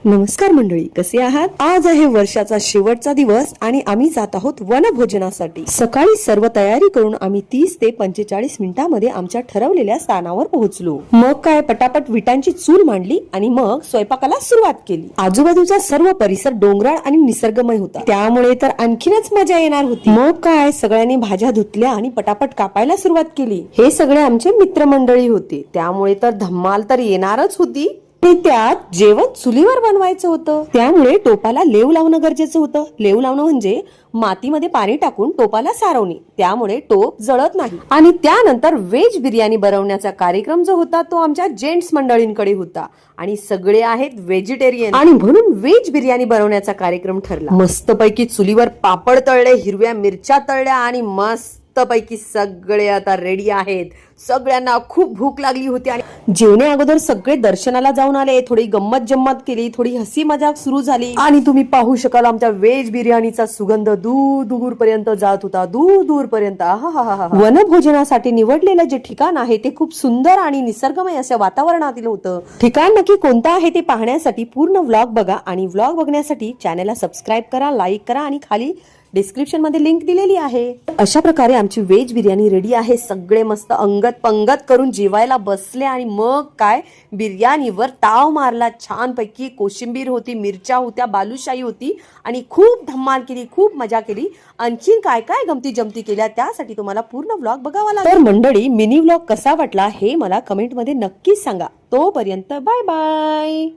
नमस्कार मंडळी, कसे आहात? आज आहे वर्षाचा शेवटचा दिवस आणि आम्ही जात आहोत वनभोजनासाठी। सकाळी सर्व तयारी करून आम्ही 30 ते 45 मिनिटांमध्ये आमच्या ठरवलेल्या स्थानावर पोहोचलो। मग काय, पटापट विटांची चूल मांडली आणि मग स्वयंपाकाला सुरुवात केली। आजूबाजूचा सर्व परिसर डोंगराळ आणि निसर्गमय होता, त्यामुळे तर आणखीनच मजा येणार होती। मग काय, सगळ्यांनी भाज्या धुतल्या आणि पटापट कापायला सुरुवात केली। हे सगळे आमचे मित्रमंडळी होते, त्यामुळे तर धम्माल तर येणारच होती। त्यात जेवण चुलीवर बनवायचं होतं, त्यामुळे टोपाला लेव लावणं गरजेचं होतं। लेव लावणं म्हणजे मातीमध्ये पाणी टाकून टोपाला सारवणे, त्यामुळे टोप जळत नाही। आणि त्यानंतर व्हेज बिर्याणी बनवण्याचा कार्यक्रम जो होता तो आमच्या जेंट्स मंडळींकडे होता आणि सगळे आहेत व्हेजिटेरियन आणि म्हणून व्हेज बिर्याणी बनवण्याचा कार्यक्रम ठरला। मस्तपैकी चुलीवर पापड तळले, हिरव्या मिरच्या तळल्या आणि मस्तपैकी सगळे आता रेडी आहेत। सगळ्यांना खूप भूक लागली होती आणि जेवण्या अगोदर सगळे दर्शनाला जाऊन आले। थोडी गंमत जम्मत केली, थोडी हसी मजाक सुरू झाली आणि तुम्ही पाहू शकाल आमच्या व्हेज बिर्याणीचा सुगंध दूर दूर पर्यंत जात होता, दूर दूर पर्यंत। वनभोजनासाठी निवडलेलं जे ठिकाण आहे ते खूप सुंदर आणि निसर्गमय अशा वातावरणातील होतं। ठिकाण नक्की कोणतं आहे ते पाहण्यासाठी पूर्ण व्लॉग बघा आणि व्लॉग बघण्यासाठी चॅनलला सबस्क्राईब करा, लाईक करा आणि खाली डिस्क्रिप्शन मध्ये लिंक दिलेली आहे। अशा प्रकारे आमची व्हेज बिर्याणी रेडी आहे। सगळे मस्त अंगत पंगत करून जेवायला बसले आणि मग काय, बिर्याणीवर ताव मारला छानपैकी। कोशिंबीर होती, मिरच्या होत्या, बालुशाही होती आणि खूप धम्माल केली, खूप मजा केली। आणखीन काय काय गमती जमती केल्या त्यासाठी तुम्हाला पूर्ण व्लॉग बघावा लागेल। तर मंडळी, मिनी व्लॉग कसा वाटला हे मला कमेंट मध्ये नक्कीच सांगा। तोपर्यंत बाय बाय।